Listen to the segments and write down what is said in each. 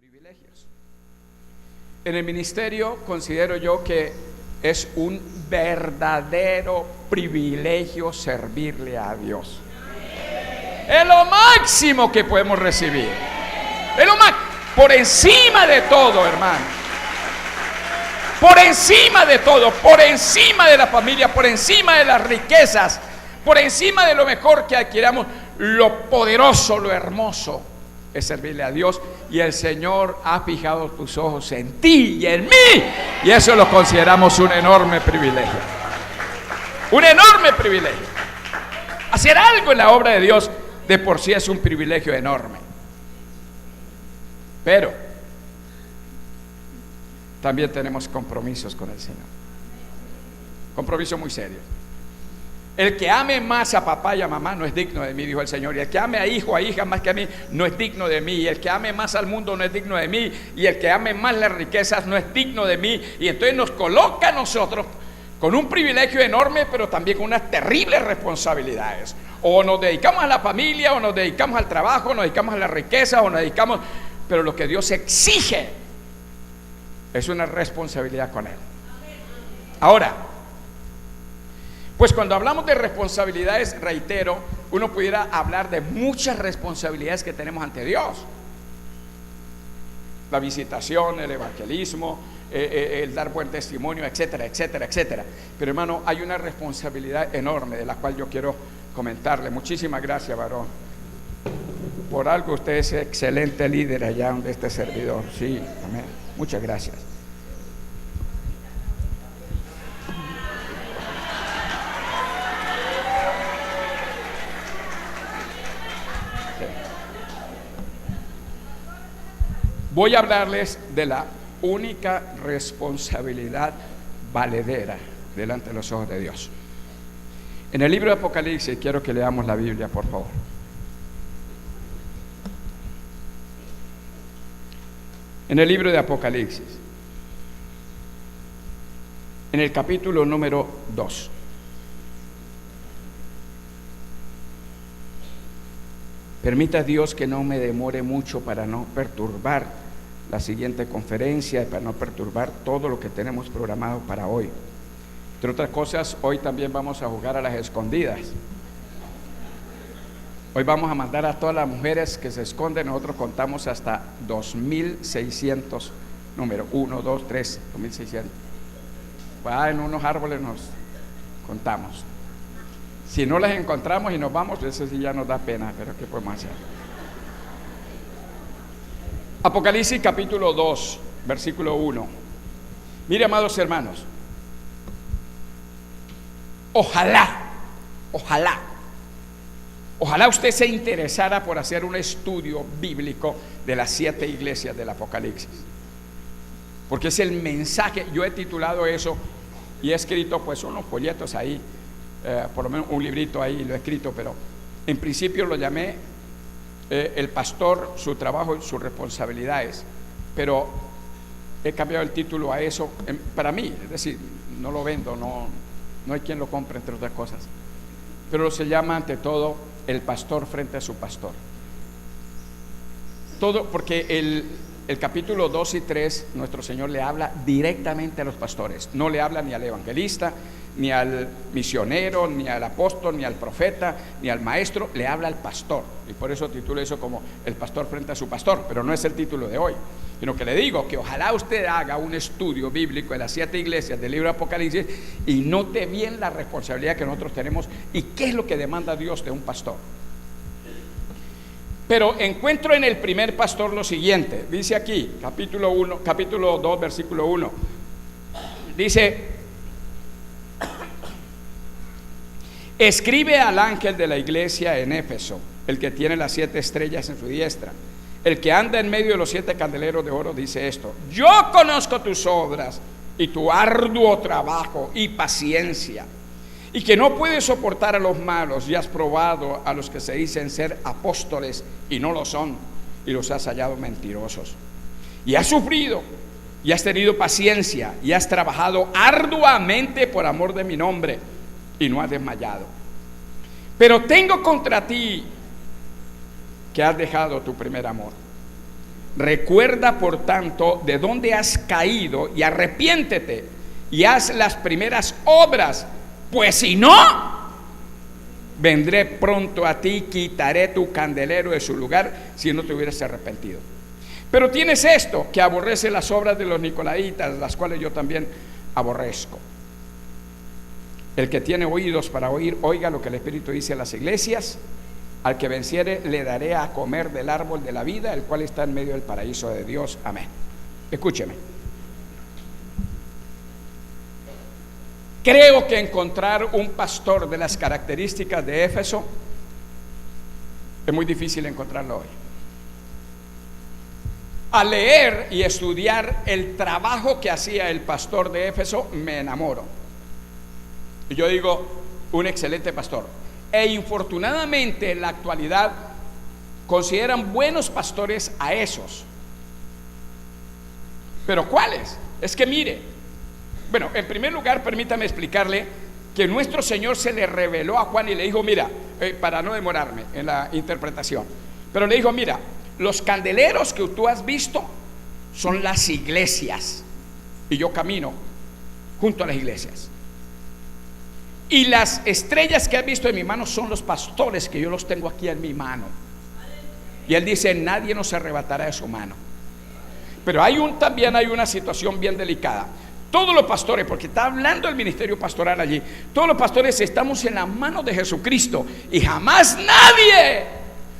privilegios. En el ministerio considero yo que es un verdadero privilegio servirle a Dios. Es lo máximo que podemos recibir. Es lo máximo. Por encima de todo, hermano. Por encima de todo, por encima de la familia, por encima de las riquezas, por encima de lo mejor que adquiramos, lo poderoso, lo hermoso es servirle a Dios. Y el Señor ha fijado tus ojos en ti y en mí, y eso lo consideramos un enorme privilegio. Un enorme privilegio. Hacer algo en la obra de Dios de por sí es un privilegio enorme. Pero también tenemos compromisos con el Señor. Compromiso muy serio. El que ame más a papá y a mamá no es digno de mí, dijo el Señor. Y el que ame a hijo, a hija más que a mí, no es digno de mí. Y el que ame más al mundo no es digno de mí. Y el que ame más las riquezas no es digno de mí. Y entonces nos coloca a nosotros con un privilegio enorme, pero también con unas terribles responsabilidades. O nos dedicamos a la familia, o nos dedicamos al trabajo, o nos dedicamos a la riqueza, o nos dedicamos... Pero lo que Dios exige es una responsabilidad con Él. Ahora, pues cuando hablamos de responsabilidades, reitero, uno pudiera hablar de muchas responsabilidades que tenemos ante Dios. La visitación, el evangelismo, el dar buen testimonio, etcétera, etcétera, etcétera. Pero hermano, hay una responsabilidad enorme de la cual yo quiero comentarle. Muchísimas gracias, varón. Por algo usted es excelente líder allá donde este servidor. Sí, amén. Muchas gracias. Voy a hablarles de la única responsabilidad valedera delante de los ojos de Dios. En el libro de Apocalipsis, quiero que leamos la Biblia, por favor. En el libro de Apocalipsis, en el capítulo número 2. Permita Dios que no me demore mucho para no perturbar la siguiente conferencia y para no perturbar todo lo que tenemos programado para hoy. Entre otras cosas, hoy también vamos a jugar a las escondidas. Hoy vamos a mandar a todas las mujeres que se esconden. Nosotros contamos hasta 2.600 números. 1, 2, 3, 2.600. Pues en unos árboles nos contamos. Si no las encontramos y nos vamos, eso sí ya nos da pena, pero ¿qué podemos hacer? Apocalipsis capítulo 2, versículo 1. Mire, amados hermanos, ojalá usted se interesara por hacer un estudio bíblico de las 7 iglesias del Apocalipsis, porque es el mensaje. Yo he titulado eso y he escrito pues unos folletos ahí, por lo menos un librito ahí lo he escrito, pero en principio lo llamé el pastor, su trabajo y sus responsabilidades, pero he cambiado el título a eso para mí, es decir, no lo vendo, no hay quien lo compre, entre otras cosas, pero se llama ante todo el pastor frente a su pastor. Todo porque el capítulo 2 y 3, nuestro Señor le habla directamente a los pastores. No le habla ni al evangelista, ni al misionero, ni al apóstol, ni al profeta, ni al maestro. Le habla al pastor. Y por eso titulo eso como el pastor frente a su pastor. Pero no es el título de hoy, sino que le digo que ojalá usted haga un estudio bíblico de las 7 iglesias del libro de Apocalipsis y note bien la responsabilidad que nosotros tenemos y qué es lo que demanda Dios de un pastor. Pero encuentro en el primer pastor lo siguiente. Dice aquí, capítulo 2, versículo 1. Dice: escribe al ángel de la iglesia en Éfeso, el que tiene las 7 estrellas en su diestra, el que anda en medio de los 7 candeleros de oro, dice esto: yo conozco tus obras y tu arduo trabajo y paciencia, y que no puedes soportar a los malos, y has probado a los que se dicen ser apóstoles y no lo son, y los has hallado mentirosos. Y has sufrido, y has tenido paciencia, y has trabajado arduamente por amor de mi nombre, y no has desmayado. Pero tengo contra ti que has dejado tu primer amor. Recuerda, por tanto, de dónde has caído y arrepiéntete y haz las primeras obras, pues si no, vendré pronto a ti, quitaré tu candelero de su lugar si no te hubieras arrepentido. Pero tienes esto, que aborrece las obras de los nicolaitas, las cuales yo también aborrezco. El que tiene oídos para oír, oiga lo que el Espíritu dice a las iglesias. Al que venciere le daré a comer del árbol de la vida, el cual está en medio del paraíso de Dios. Amén. Escúcheme. Creo que encontrar un pastor de las características de Éfeso es muy difícil encontrarlo hoy. Al leer y estudiar el trabajo que hacía el pastor de Éfeso, me enamoro. Y yo digo, un excelente pastor. E infortunadamente en la actualidad consideran buenos pastores a esos. ¿Pero cuáles? Es que mire, bueno, en primer lugar permítame explicarle que nuestro Señor se le reveló a Juan y le dijo, mira, para no demorarme en la interpretación, pero le dijo, mira, los candeleros que tú has visto son las iglesias y yo camino junto a las iglesias. Y las estrellas que has visto en mi mano son los pastores que yo los tengo aquí en mi mano. Y él dice, nadie nos arrebatará de su mano. Pero también hay una situación bien delicada. Todos los pastores, porque está hablando el ministerio pastoral allí, todos los pastores estamos en la mano de Jesucristo y jamás nadie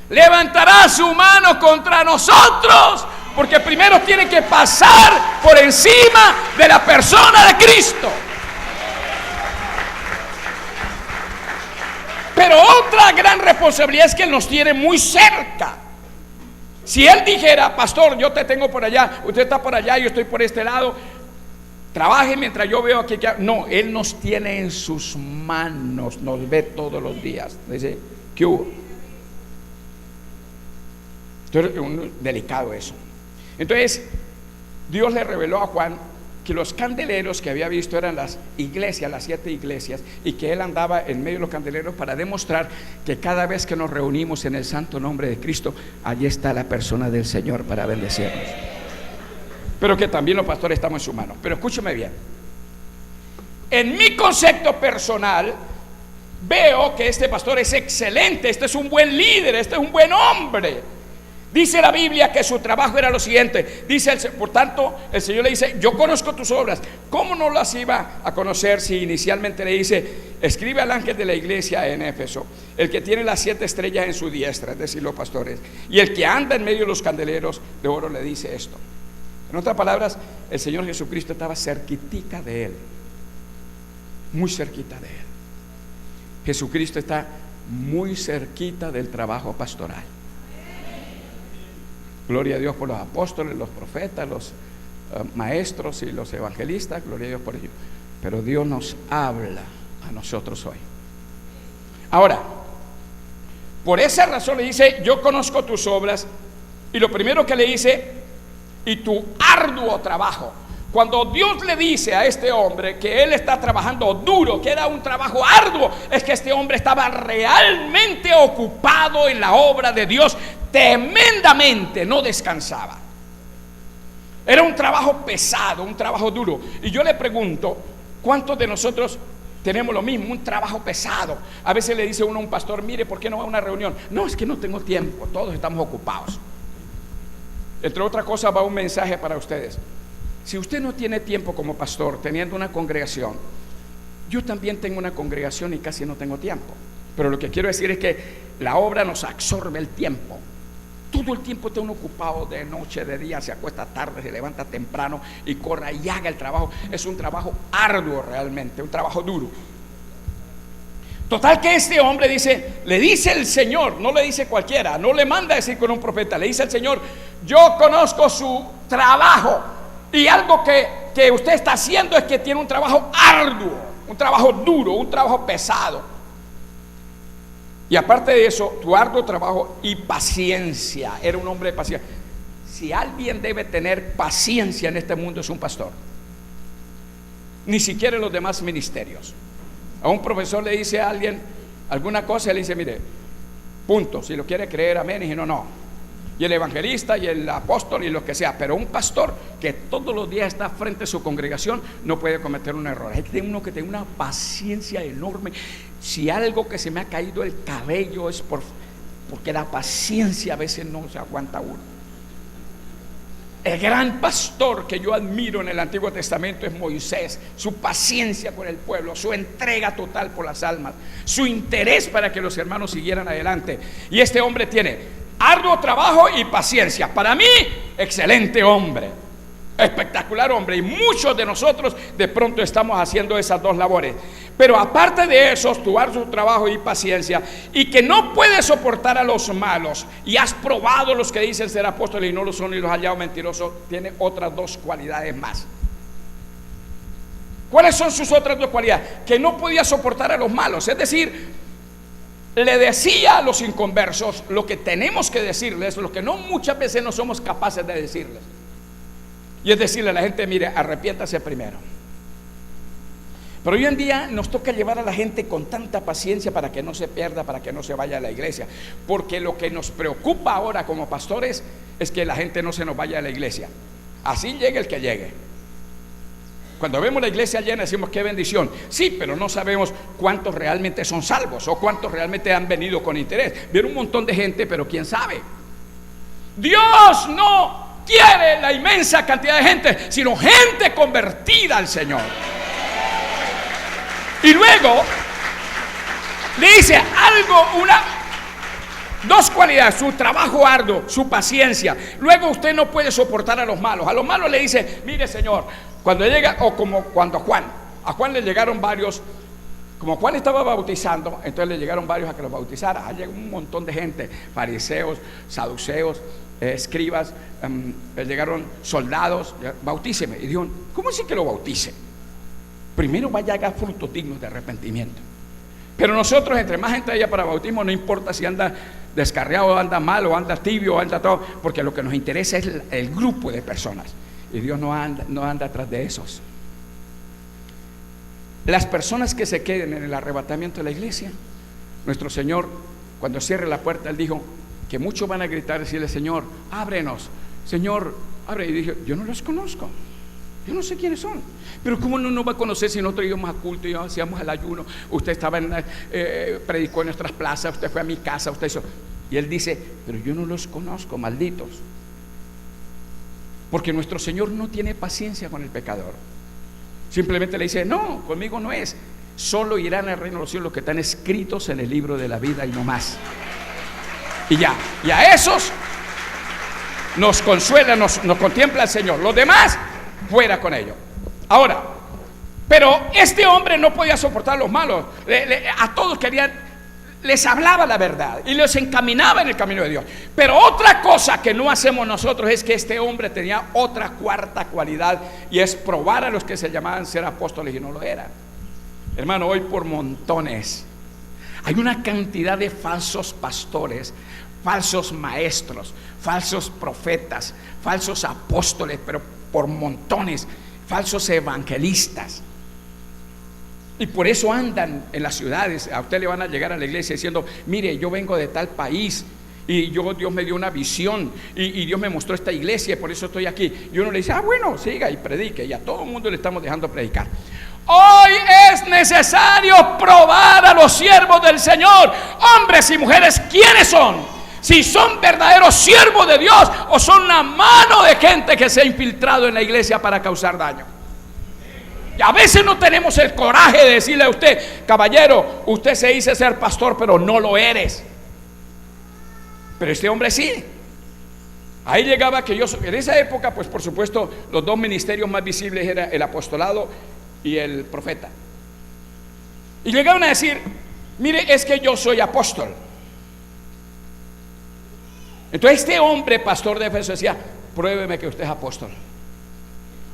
levantará su mano contra nosotros, porque primero tiene que pasar por encima de la persona de Cristo. Pero otra gran responsabilidad es que Él nos tiene muy cerca. Si Él dijera, pastor, yo te tengo por allá, usted está por allá, yo estoy por este lado, trabaje mientras yo veo aquí. No, Él nos tiene en sus manos, nos ve todos los días. Dice, ¿qué hubo? Entonces, delicado eso. Entonces, Dios le reveló a Juan que los candeleros que había visto eran las iglesias, las 7 iglesias, y que él andaba en medio de los candeleros para demostrar que cada vez que nos reunimos en el santo nombre de Cristo, allí está la persona del Señor para bendecirnos. Pero que también los pastores estamos en su mano. Pero escúcheme bien, en mi concepto personal veo que este pastor es excelente, este es un buen líder, este es un buen hombre. Dice la Biblia que su trabajo era lo siguiente. Dice, por tanto, el Señor le dice, yo conozco tus obras. ¿Cómo no las iba a conocer si inicialmente le dice, escribe al ángel de la iglesia en Éfeso, el que tiene las 7 estrellas en su diestra, es decir, los pastores, y el que anda en medio de los candeleros de oro, le dice esto? En otras palabras, el Señor Jesucristo estaba cerquitica de él, muy cerquita de él. Jesucristo está muy cerquita del trabajo pastoral. Gloria a Dios por los apóstoles, los profetas, los maestros y los evangelistas. Gloria a Dios por ello. Pero Dios nos habla a nosotros hoy. Ahora, por esa razón le dice, yo conozco tus obras. Y lo primero que le dice, y tu arduo trabajo. Cuando Dios le dice a este hombre que él está trabajando duro, que era un trabajo arduo, es que este hombre estaba realmente ocupado en la obra de Dios, tremendamente, no descansaba. Era un trabajo pesado, un trabajo duro. Y yo le pregunto, ¿cuántos de nosotros tenemos lo mismo, un trabajo pesado? A veces le dice uno a un pastor, mire, ¿por qué no va a una reunión? No, es que no tengo tiempo, todos estamos ocupados. Entre otras cosas va un mensaje para ustedes. Si usted no tiene tiempo como pastor, teniendo una congregación, yo también tengo una congregación y casi no tengo tiempo. Pero lo que quiero decir es que la obra nos absorbe el tiempo. Todo el tiempo está uno ocupado, de noche, de día, se acuesta tarde, se levanta temprano y corra y haga el trabajo. Es un trabajo arduo realmente, un trabajo duro. Total que este hombre dice, le dice el Señor, no le dice cualquiera, no le manda a decir con un profeta, le dice al Señor, yo conozco su trabajo. Y algo que usted está haciendo es que tiene un trabajo arduo, un trabajo duro, un trabajo pesado. Y aparte de eso, tu arduo trabajo y paciencia. Era un hombre de paciencia. Si alguien debe tener paciencia en este mundo es un pastor. Ni siquiera en los demás ministerios. A un profesor le dice a alguien alguna cosa y le dice, mire, punto, si lo quiere creer, amén. Y no, no. y el evangelista y el apóstol y lo que sea, pero un pastor que todos los días está frente a su congregación no puede cometer un error. Hay que uno que tenga una paciencia enorme. Si algo que se me ha caído el cabello es porque la paciencia a veces no se aguanta uno. El gran pastor que yo admiro en el Antiguo Testamento es Moisés. Su paciencia con el pueblo, su entrega total por las almas, su interés para que los hermanos siguieran adelante. Y este hombre tiene arduo trabajo y paciencia. Para mí, excelente hombre, espectacular hombre. Y muchos de nosotros de pronto estamos haciendo esas dos labores. Pero aparte de eso, tu arduo trabajo y paciencia, y que no puedes soportar a los malos, y has probado los que dicen ser apóstoles y no lo son, y los has hallado mentirosos, tiene otras dos cualidades más. ¿Cuáles son sus otras dos cualidades? Que no podía soportar a los malos. Es decir, le decía a los inconversos lo que tenemos que decirles, lo que no muchas veces no somos capaces de decirles. Y es decirle a la gente: mire, arrepiéntase primero. Pero hoy en día nos toca llevar a la gente con tanta paciencia para que no se pierda, para que no se vaya a la iglesia. Porque lo que nos preocupa ahora como pastores es que la gente no se nos vaya a la iglesia. Así llegue el que llegue. Cuando vemos la iglesia llena decimos: qué bendición. Sí, pero no sabemos cuántos realmente son salvos o cuántos realmente han venido con interés. Viene un montón de gente, pero quién sabe. Dios no quiere la inmensa cantidad de gente, sino gente convertida al Señor. Y luego le dice algo, dos cualidades: su trabajo arduo, su paciencia. Luego usted no puede soportar a los malos. A los malos le dice: mire, Señor, cuando llega, o como cuando a Juan le llegaron varios, como Juan estaba bautizando, entonces le llegaron varios a que los bautizara. Llegó un montón de gente, fariseos, saduceos, escribas, llegaron soldados: bautíceme. Y dijo: ¿cómo así que lo bautice? Primero vaya a haga frutos dignos de arrepentimiento. Pero nosotros, entre más gente haya para bautismo, no importa si anda descarriado, o anda mal, o anda tibio, o anda todo, porque lo que nos interesa es el grupo de personas. Y Dios no anda atrás de esos. Las personas que se queden en el arrebatamiento de la iglesia, nuestro Señor, cuando cierre la puerta, Él dijo que muchos van a gritar, decirle: Señor, ábrenos, Señor, abre. Y dijo: yo no los conozco, yo no sé quiénes son. Pero ¿cómo no nos va a conocer si nosotros íbamos a culto y hacíamos el ayuno? Usted estaba predicó en nuestras plazas, usted fue a mi casa, usted hizo. Y Él dice: pero yo no los conozco, malditos. Porque nuestro Señor no tiene paciencia con el pecador. Simplemente le dice: no, conmigo no es. Solo irán al reino de los cielos los que están escritos en el libro de la vida y no más. Y ya, y a esos nos consuela, nos contempla el Señor. Los demás, fuera con ellos. Ahora, pero este hombre no podía soportar a los malos. A todos les hablaba la verdad y les encaminaba en el camino de Dios. Pero otra cosa que no hacemos nosotros es que este hombre tenía otra cuarta cualidad, y es probar a los que se llamaban ser apóstoles y no lo eran. Hermano, hoy por montones hay una cantidad de falsos pastores, falsos maestros, falsos profetas, falsos apóstoles, pero por montones, falsos evangelistas. Y por eso andan en las ciudades. A usted le van a llegar a la iglesia diciendo: mire, yo vengo de tal país y Dios me dio una visión y Dios me mostró esta iglesia y por eso estoy aquí. Y uno le dice: ah, bueno, siga y predique. Y a todo el mundo le estamos dejando predicar. Hoy es necesario probar a los siervos del Señor, hombres y mujeres, quiénes son, si son verdaderos siervos de Dios o son una mano de gente que se ha infiltrado en la iglesia para causar daño. Y a veces no tenemos el coraje de decirle a usted: caballero, usted se dice ser pastor, pero no lo eres. Pero este hombre sí. Ahí llegaba que en esa época, pues por supuesto, los dos ministerios más visibles eran el apostolado y el profeta. Y llegaban a decir: mire, es que yo soy apóstol. Entonces este hombre, pastor de Éfeso, decía: pruébeme que usted es apóstol.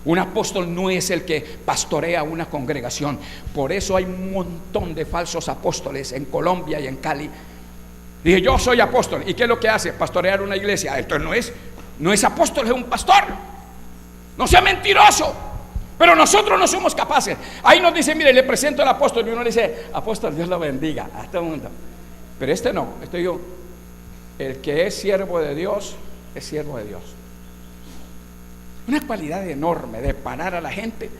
Un apóstol no es el que pastorea una congregación. Por eso hay un montón de falsos apóstoles en Colombia y en Cali. Dije: yo soy apóstol. ¿Y qué es lo que hace? Pastorear una iglesia. Entonces no es apóstol, es un pastor. No sea mentiroso. Pero nosotros no somos capaces. Ahí nos dice: mire, le presento al apóstol. Y uno le dice: apóstol, Dios lo bendiga. A todo el mundo. Pero este no, este yo. El que es siervo de Dios es siervo de Dios. Una cualidad enorme de parar a la gente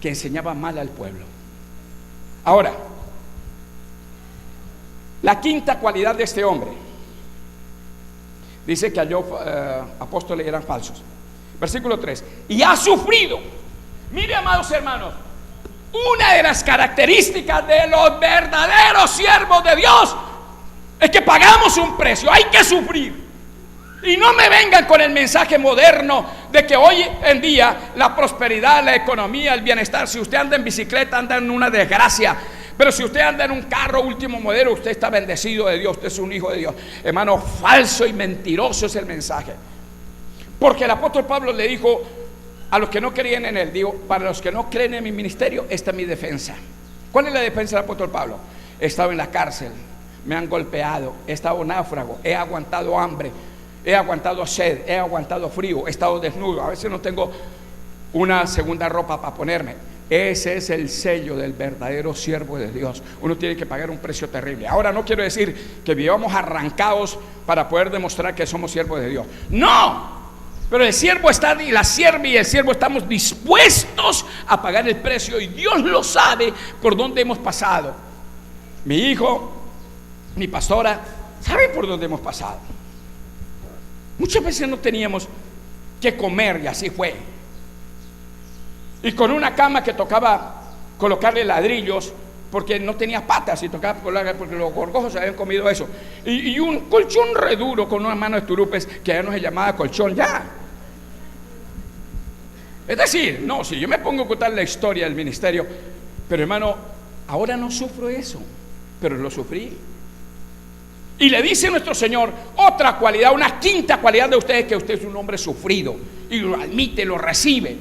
que enseñaba mal al pueblo. Ahora, la quinta cualidad de este hombre, dice que halló apóstoles eran falsos. Versículo 3, y ha sufrido. Mire, amados hermanos, una de las características de los verdaderos siervos de Dios es que pagamos un precio, hay que sufrir. Y no me vengan con el mensaje moderno de que hoy en día la prosperidad, la economía, el bienestar, si usted anda en bicicleta, anda en una desgracia. Pero si usted anda en un carro último modelo, usted está bendecido de Dios, usted es un hijo de Dios. Hermano, falso y mentiroso es el mensaje. Porque el apóstol Pablo le dijo a los que no creían en él, digo, para los que no creen en mi ministerio, esta es mi defensa. ¿Cuál es la defensa del apóstol Pablo? He estado en la cárcel, me han golpeado, he estado náufrago, he aguantado hambre, he aguantado sed, he aguantado frío, he estado desnudo, a veces no tengo una segunda ropa para ponerme. Ese es el sello del verdadero siervo de Dios. Uno tiene que pagar un precio terrible. Ahora, no quiero decir que vivamos arrancados para poder demostrar que somos siervos de Dios. No, pero el siervo está, y la sierva y el siervo estamos dispuestos a pagar el precio, y Dios lo sabe por dónde hemos pasado. Mi hijo, mi pastora, sabe por dónde hemos pasado. Muchas veces no teníamos que comer y así fue. Y con una cama que tocaba colocarle ladrillos porque no tenía patas y tocaba porque los gorgojos habían comido eso. Y un colchón reduro con unas manos de turupes que ya no se llamaba colchón ya. Es decir, no, si yo me pongo a contar la historia del ministerio, pero hermano, ahora no sufro eso, pero lo sufrí. Y le dice nuestro Señor otra cualidad, una quinta cualidad de ustedes, que usted es un hombre sufrido y lo admite, lo recibe.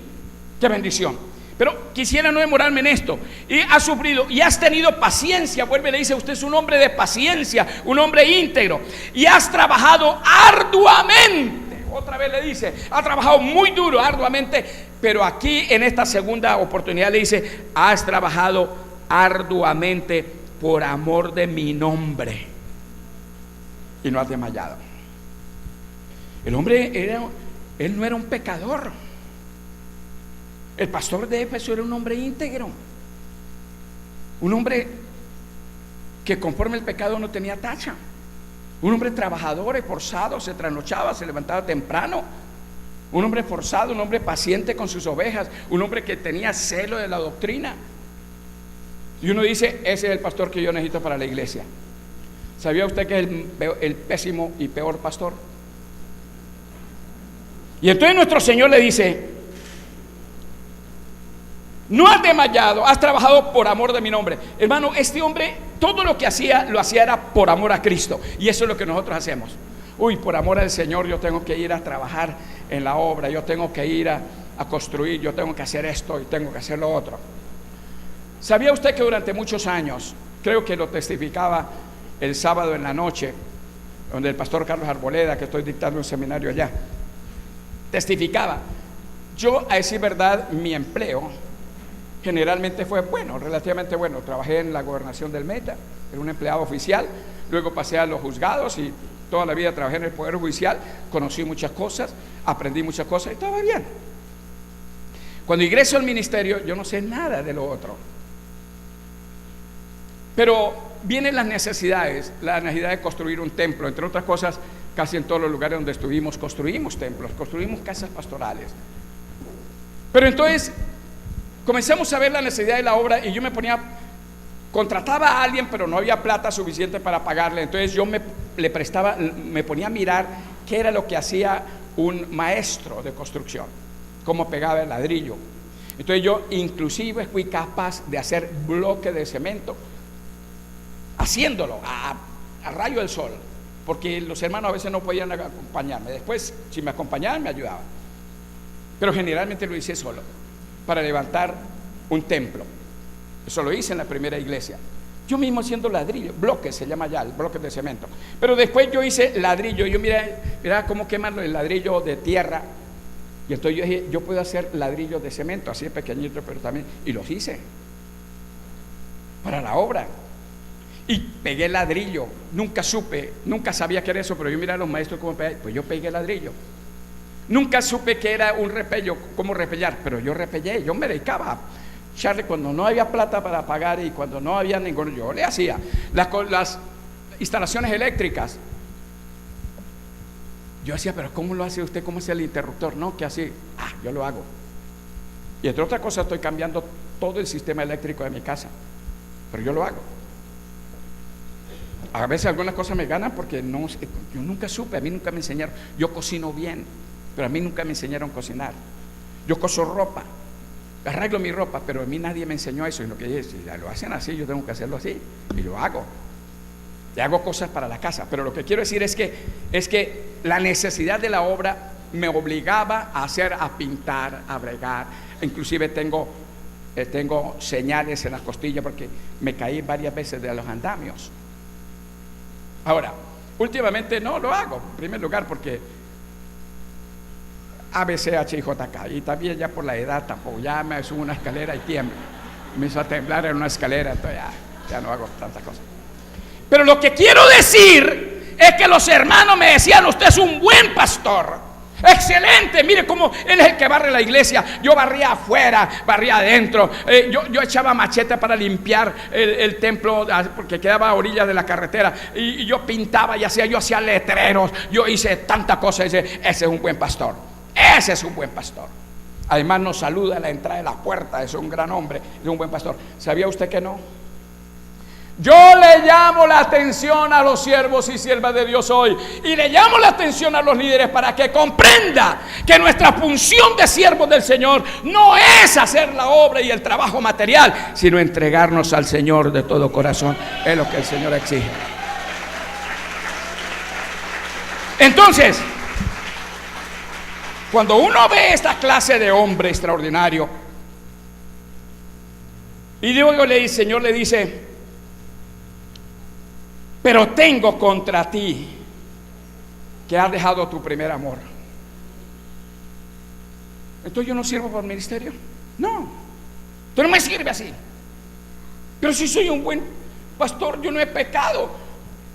¡Qué bendición! Pero quisiera no demorarme en esto. Y has sufrido y has tenido paciencia. Vuelve y le dice: usted es un hombre de paciencia, un hombre íntegro. Y has trabajado arduamente. Otra vez le dice: ha trabajado muy duro, arduamente. Pero aquí en esta segunda oportunidad le dice: has trabajado arduamente por amor de mi nombre, y no has desmayado. El hombre él no era un pecador. El pastor de Éfeso era un hombre íntegro, un hombre que conforme al pecado no tenía tacha, un hombre trabajador, esforzado, se trasnochaba, se levantaba temprano, un hombre esforzado, un hombre paciente con sus ovejas, un hombre que tenía celo de la doctrina. Y uno dice: ese es el pastor que yo necesito para la iglesia. ¿Sabía usted que es el pésimo y peor pastor? Y entonces nuestro Señor le dice: no has desmayado, has trabajado por amor de mi nombre. Hermano, este hombre todo lo que hacía, lo hacía era por amor a Cristo. Y eso es lo que nosotros hacemos. Uy, por amor al Señor yo tengo que ir a trabajar en la obra, yo tengo que ir a construir, yo tengo que hacer esto y tengo que hacer lo otro. ¿Sabía usted que durante muchos años, creo que lo testificaba el sábado en la noche, donde el pastor Carlos Arboleda, que estoy dictando un seminario allá, testificaba? Yo, a decir verdad, mi empleo generalmente fue bueno, relativamente bueno. Trabajé en la gobernación del Meta, era un empleado oficial, luego pasé a los juzgados y toda la vida trabajé en el Poder Judicial, conocí muchas cosas, aprendí muchas cosas y estaba bien. Cuando ingreso al ministerio, yo no sé nada de lo otro. Pero vienen las necesidades, la necesidad de construir un templo, entre otras cosas. Casi en todos los lugares donde estuvimos construimos templos, construimos casas pastorales. Pero entonces comenzamos a ver la necesidad de la obra y yo contrataba a alguien, pero no había plata suficiente para pagarle. Entonces yo me ponía a mirar qué era lo que hacía un maestro de construcción, cómo pegaba el ladrillo. Entonces yo inclusive fui capaz de hacer bloque de cemento, haciéndolo a rayo del sol, porque los hermanos a veces no podían acompañarme. Después, si me acompañaban, me ayudaban, pero generalmente lo hice solo, para levantar un templo. Eso lo hice en la primera iglesia, yo mismo haciendo ladrillo, bloques se llama ya, el bloque de cemento. Pero después yo hice ladrillo. Yo mira cómo queman el ladrillo de tierra. Y entonces yo dije: yo puedo hacer ladrillos de cemento, así pequeñito, pero también. Y los hice para la obra. Y pegué ladrillo. Nunca sabía que era eso, pero yo miraba a los maestros cómo pegar, pues yo pegué ladrillo. Nunca supe que era un repello, cómo repellar, pero yo repellé, yo me dedicaba, Charlie, cuando no había plata para pagar y cuando no había ninguno, yo le hacía las instalaciones eléctricas. Yo decía, pero ¿cómo lo hace usted? ¿Cómo hace el interruptor? No, que así, yo lo hago. Y entre otras cosas estoy cambiando todo el sistema eléctrico de mi casa, pero yo lo hago. A veces algunas cosas me ganan porque yo nunca supe, a mí nunca me enseñaron. Yo cocino bien, pero a mí nunca me enseñaron a cocinar. Yo coso ropa, arreglo mi ropa, pero a mí nadie me enseñó eso. Y lo que dije, si lo hacen así, yo tengo que hacerlo así, y lo hago. Y hago cosas para la casa, pero lo que quiero decir es que la necesidad de la obra me obligaba a pintar, a bregar. Inclusive tengo señales en las costillas porque me caí varias veces de los andamios. Ahora, últimamente no lo hago, en primer lugar porque ABCHIJK, y también ya por la edad tampoco, ya me subo una escalera y tiemblo, me hizo temblar en una escalera, entonces ya no hago tantas cosas. Pero lo que quiero decir es que los hermanos me decían, usted es un buen pastor, excelente, mire cómo él es el que barre la iglesia. Yo barría afuera, barría adentro, yo echaba machete para limpiar el templo porque quedaba a orillas de la carretera, y yo pintaba y yo hacía letreros, yo hice tanta cosa. Ese es un buen pastor, ese es un buen pastor. Además nos saluda a la entrada de la puerta, es un gran hombre, es un buen pastor. ¿Sabía usted que no? Yo le llamo la atención a los siervos y siervas de Dios hoy, y le llamo la atención a los líderes para que comprenda que nuestra función de siervos del Señor no es hacer la obra y el trabajo material, sino entregarnos al Señor de todo corazón. Es lo que el Señor exige. Entonces, cuando uno ve esta clase de hombre extraordinario, y luego el Señor le dice, pero tengo contra ti que has dejado tu primer amor. Entonces yo no sirvo por el ministerio. No, tú no me sirve así. Pero si soy un buen pastor, yo no he pecado,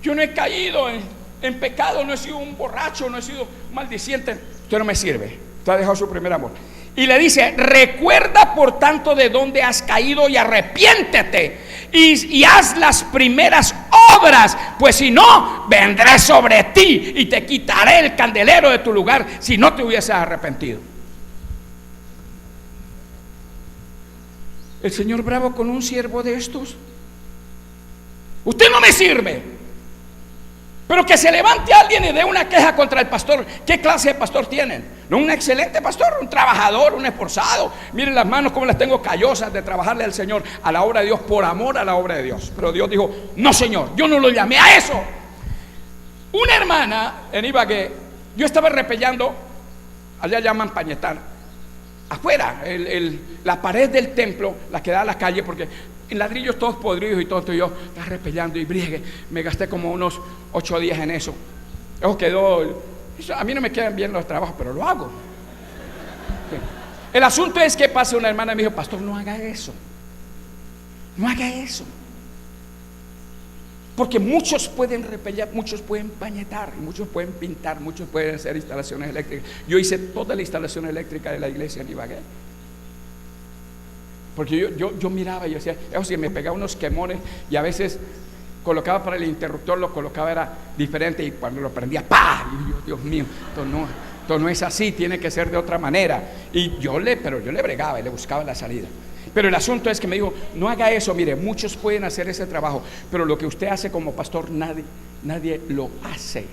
yo no he caído en pecado, no he sido un borracho, no he sido maldiciente. Usted no me sirve, usted ha dejado su primer amor. Y le dice, recuerda por tanto de dónde has caído y arrepiéntete y haz las primeras obras, pues si no, vendré sobre ti y te quitaré el candelero de tu lugar si no te hubieses arrepentido. El Señor bravo con un siervo de estos. Usted no me sirve. Pero que se levante alguien y dé una queja contra el pastor. ¿Qué clase de pastor tienen? No, un excelente pastor, un trabajador, un esforzado. Miren las manos como las tengo callosas de trabajarle al Señor, a la obra de Dios, por amor a la obra de Dios. Pero Dios dijo, no Señor, yo no lo llamé a eso. Una hermana en Ibagué, yo estaba repellando, allá llaman pañetar, afuera, la pared del templo, la que da a la calle, porque en ladrillos todos podridos y todo, y yo estaba repellando y briegue. Me gasté como unos 8 días en eso. Eso quedó. A mí no me quedan bien los trabajos, pero lo hago. Sí. El asunto es que pasa una hermana y me dijo, pastor, no haga eso. No haga eso. Porque muchos pueden repellar, muchos pueden pañetar, muchos pueden pintar, muchos pueden hacer instalaciones eléctricas. Yo hice toda la instalación eléctrica de la iglesia en Ibagué. Porque yo miraba y yo decía, eso sí, me pegaba unos quemones y a veces colocaba para el interruptor, lo colocaba era diferente y cuando lo prendía, ¡pah! Y yo, Dios mío, esto no es así, tiene que ser de otra manera. Pero yo le bregaba y le buscaba la salida. Pero el asunto es que me dijo, no haga eso, mire, muchos pueden hacer ese trabajo, pero lo que usted hace como pastor, nadie lo hace,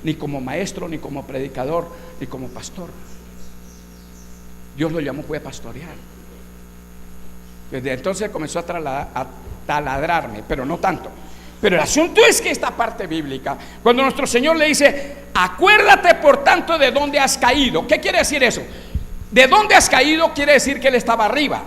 ni como maestro, ni como predicador, ni como pastor. Dios lo llamó, fue a pastorear. Desde entonces comenzó a taladrarme, pero no tanto. Pero el asunto es que esta parte bíblica, cuando nuestro Señor le dice, acuérdate por tanto de dónde has caído. ¿Qué quiere decir eso? De dónde has caído quiere decir que él estaba arriba.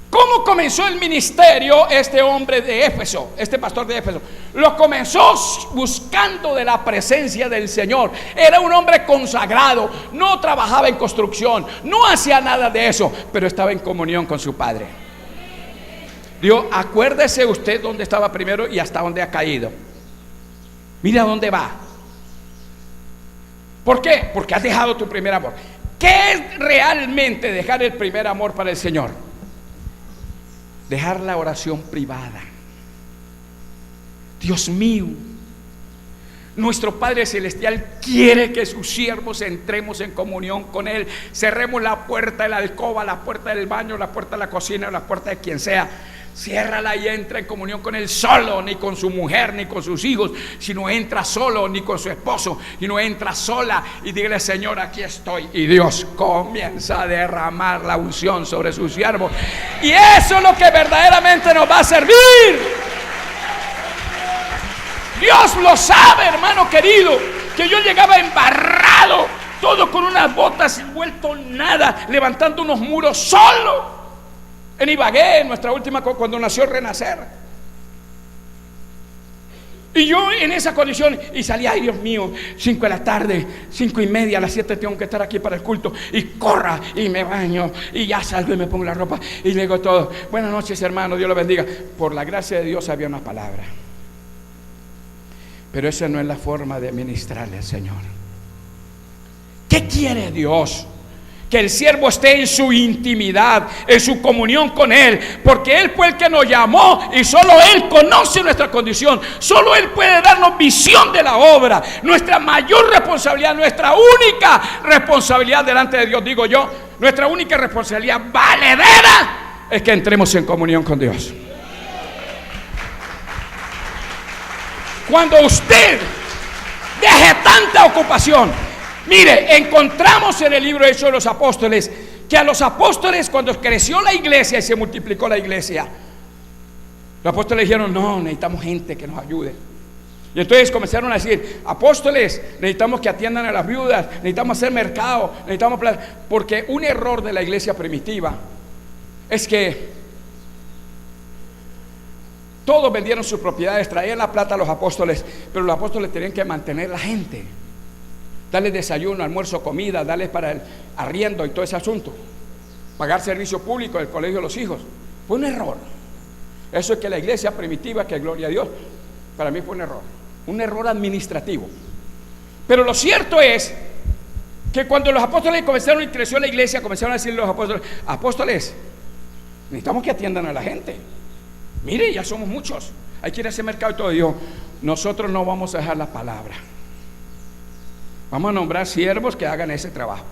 ¿Cómo comenzó el ministerio este hombre de Éfeso, este pastor de Éfeso? Lo comenzó buscando de la presencia del Señor. Era un hombre consagrado, no trabajaba en construcción, no hacía nada de eso, pero estaba en comunión con su Padre. Dios, acuérdese usted dónde estaba primero y hasta dónde ha caído. Mira dónde va. ¿Por qué? Porque has dejado tu primer amor. ¿Qué es realmente dejar el primer amor para el Señor? Dejar la oración privada. Dios mío, nuestro Padre Celestial quiere que sus siervos entremos en comunión con Él. Cerremos la puerta de la alcoba, la puerta del baño, la puerta de la cocina, la puerta de quien sea. Ciérrala y entra en comunión con Él solo, ni con su mujer, ni con sus hijos, sino entra solo, ni con su esposo, y no entra sola. Y dígale: Señor, aquí estoy. Y Dios comienza a derramar la unción sobre su siervo. Y eso es lo que verdaderamente nos va a servir. Dios lo sabe, hermano querido, que yo llegaba embarrado, todo con unas botas, vuelto nada, levantando unos muros solo. En Ibagué, en nuestra última, cuando nació Renacer. Y yo en esa condición, y salí, ay Dios mío, 5 de la tarde, 5:30, a las 7 tengo que estar aquí para el culto. Y corra, y me baño, y ya salgo y me pongo la ropa, y le digo todo: buenas noches, hermano, Dios lo bendiga. Por la gracia de Dios había una palabra. Pero esa no es la forma de ministrarle al Señor. ¿Qué quiere Dios? Que el siervo esté en su intimidad, en su comunión con Él, porque Él fue el que nos llamó y solo Él conoce nuestra condición. Solo Él puede darnos visión de la obra. Nuestra mayor responsabilidad, nuestra única responsabilidad delante de Dios, digo yo, nuestra única responsabilidad valedera es que entremos en comunión con Dios. Cuando usted deje tanta ocupación, mire, encontramos en el libro de Hechos de los Apóstoles que a los apóstoles, cuando creció la iglesia y se multiplicó la iglesia, los apóstoles dijeron: no, necesitamos gente que nos ayude. Y entonces comenzaron a decir: apóstoles, necesitamos que atiendan a las viudas, necesitamos hacer mercado, necesitamos plata. Porque un error de la iglesia primitiva es que todos vendieron sus propiedades, traían la plata a los apóstoles, pero los apóstoles tenían que mantener la gente, darles desayuno, almuerzo, comida, darles para el arriendo y todo ese asunto, pagar servicio público del colegio de los hijos. Fue un error. Eso es que la iglesia primitiva, que gloria a Dios, para mí fue un error administrativo. Pero lo cierto es que cuando los apóstoles comenzaron y creció la iglesia, comenzaron a decirle a los apóstoles: apóstoles, necesitamos que atiendan a la gente. Mire, ya somos muchos, hay que ir a ese mercado y todo. Y dijo: nosotros no vamos a dejar la palabra, vamos a nombrar siervos que hagan ese trabajo,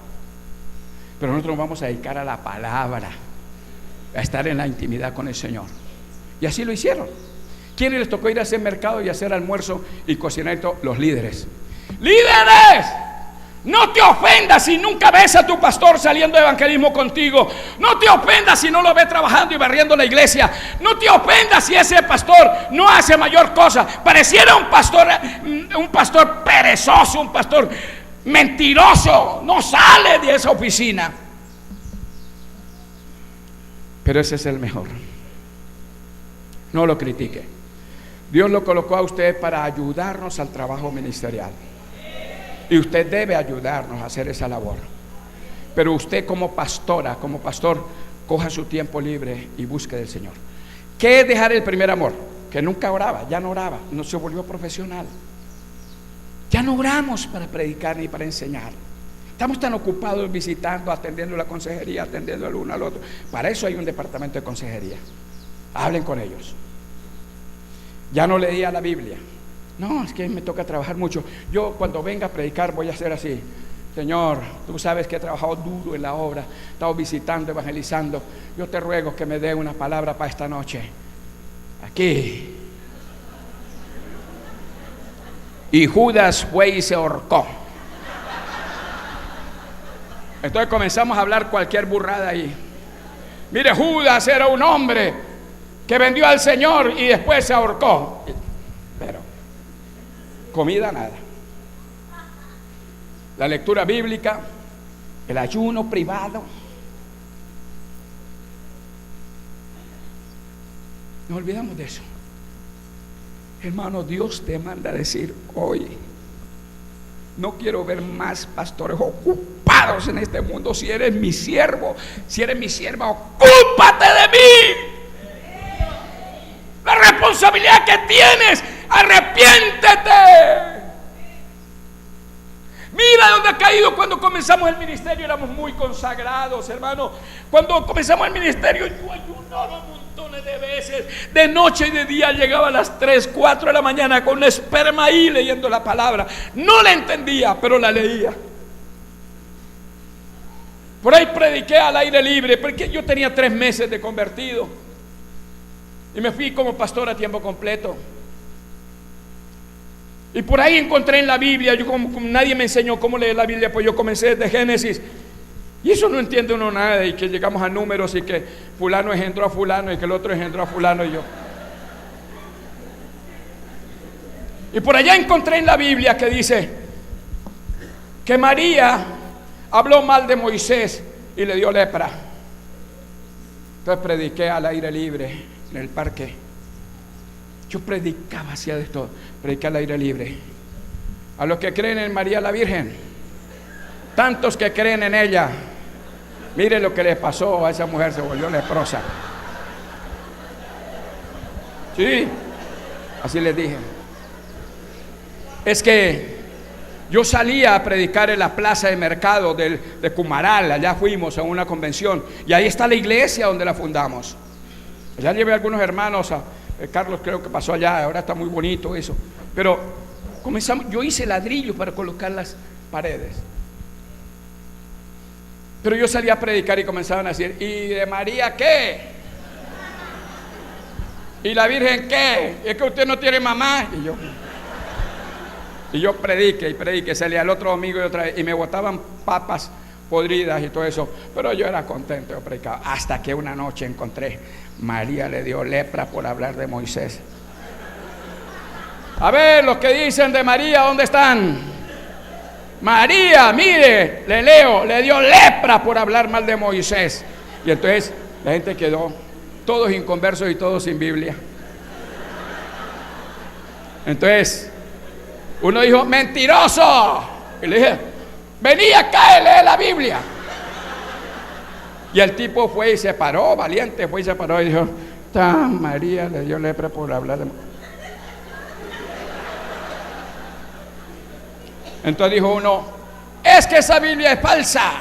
pero nosotros nos vamos a dedicar a la palabra, a estar en la intimidad con el Señor. Y así lo hicieron. ¿Quiénes les tocó ir a ese mercado y hacer almuerzo y cocinar y todo? Los líderes. ¡Líderes! No te ofendas si nunca ves a tu pastor saliendo de evangelismo contigo. No te ofendas si no lo ves trabajando y barriendo la iglesia. No te ofendas si ese pastor no hace mayor cosa. Pareciera un pastor perezoso, un pastor mentiroso. No sale de esa oficina. Pero ese es el mejor. No lo critique. Dios lo colocó a usted para ayudarnos al trabajo ministerial. Y usted debe ayudarnos a hacer esa labor. Pero usted como pastora, como pastor, coja su tiempo libre y busque del Señor. ¿Qué es dejar el primer amor? Que nunca oraba, ya no oraba, no se volvió profesional. Ya no oramos para predicar ni para enseñar. Estamos tan ocupados visitando, atendiendo la consejería, atendiendo al uno al otro. Para eso hay un departamento de consejería. Hablen con ellos. Ya no leía la Biblia. No, es que me toca trabajar mucho. Yo cuando venga a predicar voy a hacer así: Señor, tú sabes que he trabajado duro en la obra, he estado visitando, evangelizando. Yo te ruego que me dé una palabra para esta noche. Aquí. Y Judas fue y se ahorcó. Entonces comenzamos a hablar cualquier burrada ahí. Mire, Judas era un hombre que vendió al Señor y después se ahorcó. Pero comida nada. La lectura bíblica, el ayuno privado. Nos olvidamos de eso. Hermano, Dios te manda a decir hoy: no quiero ver más pastores ocupados en este mundo. Si eres mi siervo, si eres mi sierva, ocúpate de mí. responsabilidad que tienes. Arrepiéntete. Mira dónde ha caído. Cuando comenzamos el ministerio éramos muy consagrados, hermano. Cuando comenzamos el ministerio yo ayunaba montones de veces. De noche y de día llegaba a las 3, 4 de la mañana con un esperma ahí leyendo la palabra. No la entendía, pero la leía. Por ahí prediqué al aire libre, porque yo tenía 3 meses de convertido. Y me fui como pastor a tiempo completo. Y por ahí encontré en la Biblia, yo como nadie me enseñó cómo leer la Biblia, pues yo comencé desde Génesis. Y eso no entiende uno nada, y que llegamos a números y que fulano engendró a fulano y que el otro engendró a fulano y yo. Y por allá encontré en la Biblia que dice que María habló mal de Moisés y le dio lepra. Entonces prediqué al aire libre en el parque. Yo predicaba hacia esto, prediqué al aire libre. A los que creen en María la Virgen, tantos que creen en ella, miren lo que le pasó a esa mujer, se volvió leprosa. Sí, así les dije. Es que yo salía a predicar en la plaza de mercado de Cumaral. Allá fuimos a una convención y ahí está la iglesia donde la fundamos. Allá llevé a algunos hermanos, Carlos creo que pasó allá, ahora está muy bonito eso. Pero comenzamos, yo hice ladrillos para colocar las paredes. Pero yo salía a predicar y comenzaban a decir: ¿y de María qué? ¿Y la Virgen qué? ¿Es que usted no tiene mamá? Y yo predique, salía el otro domingo y otra vez, y me botaban papas podridas y todo eso, pero yo era contento, yo predicaba, hasta que una noche encontré, María le dio lepra por hablar de Moisés. A ver, los que dicen de María, ¿dónde están? María, mire, le leo, le dio lepra por hablar mal de Moisés. Y entonces la gente quedó, todos inconversos y todos sin Biblia. Entonces uno dijo: mentiroso. Y le dije: vení acá y lee la Biblia. Y el tipo fue y se paró, valiente, fue y se paró y dijo: María le dio lepra por hablar de... Entonces dijo uno: es que esa Biblia es falsa.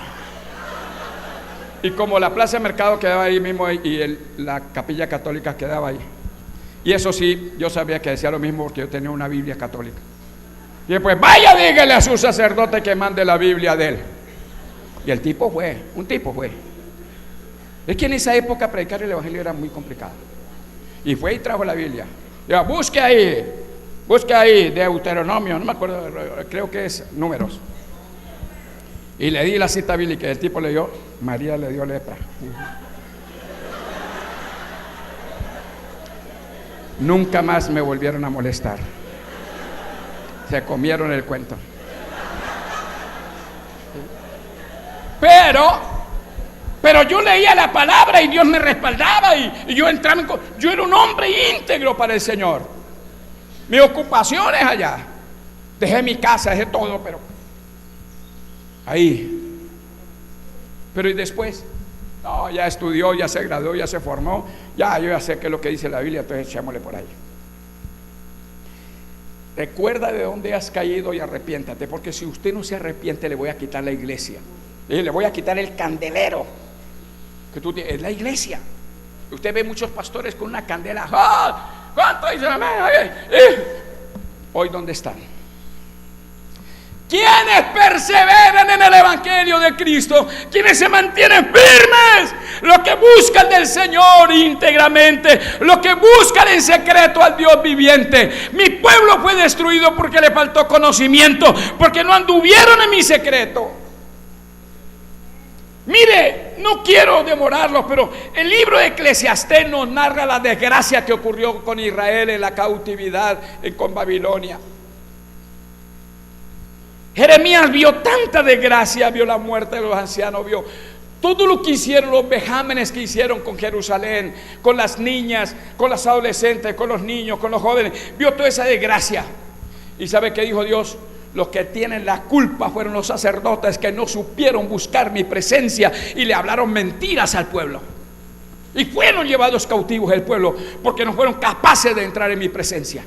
Y como la plaza de mercado quedaba ahí mismo y la capilla católica quedaba ahí, y eso sí, yo sabía que decía lo mismo porque yo tenía una Biblia católica. Y después: vaya, dígale a su sacerdote que mande la Biblia de él. Y el tipo fue, un tipo fue. Es que en esa época predicar el evangelio era muy complicado. Y fue y trajo la Biblia. Dijo: busque ahí Deuteronomio, no me acuerdo, creo que es Números. Y le di la cita bíblica y el tipo leyó: María le dio lepra. Nunca más me volvieron a molestar. Se comieron el cuento. Pero yo leía la palabra y Dios me respaldaba y yo entraba yo era un hombre íntegro para el Señor. Mi ocupación es allá. Dejé mi casa, dejé todo, pero ahí. Pero y después, no, ya estudió, ya se graduó, ya se formó, yo ya sé qué es lo que dice la Biblia, entonces echémosle por ahí. Recuerda de dónde has caído y arrepiéntate, porque si usted no se arrepiente, le voy a quitar la iglesia. Y le voy a quitar el candelero que tú tienes, es la iglesia. Usted ve muchos pastores con una candela. ¡Ah! ¿Cuánto dicen amén? Hoy, ¿dónde están? Quienes perseveran en el evangelio de Cristo, quienes se mantienen firmes, los que buscan del Señor íntegramente, los que buscan en secreto al Dios viviente. Mi pueblo fue destruido porque le faltó conocimiento, porque no anduvieron en mi secreto. Mire, no quiero demorarlo, pero el libro de Eclesiastés nos narra la desgracia que ocurrió con Israel en la cautividad con Babilonia. Jeremías vio tanta desgracia, vio la muerte de los ancianos, vio todo lo que hicieron, los vejámenes que hicieron con Jerusalén, con las niñas, con las adolescentes, con los niños, con los jóvenes. Vio toda esa desgracia. ¿Y sabe qué dijo Dios? Los que tienen la culpa fueron los sacerdotes que no supieron buscar mi presencia y le hablaron mentiras al pueblo. Y fueron llevados cautivos el pueblo porque no fueron capaces de entrar en mi presencia.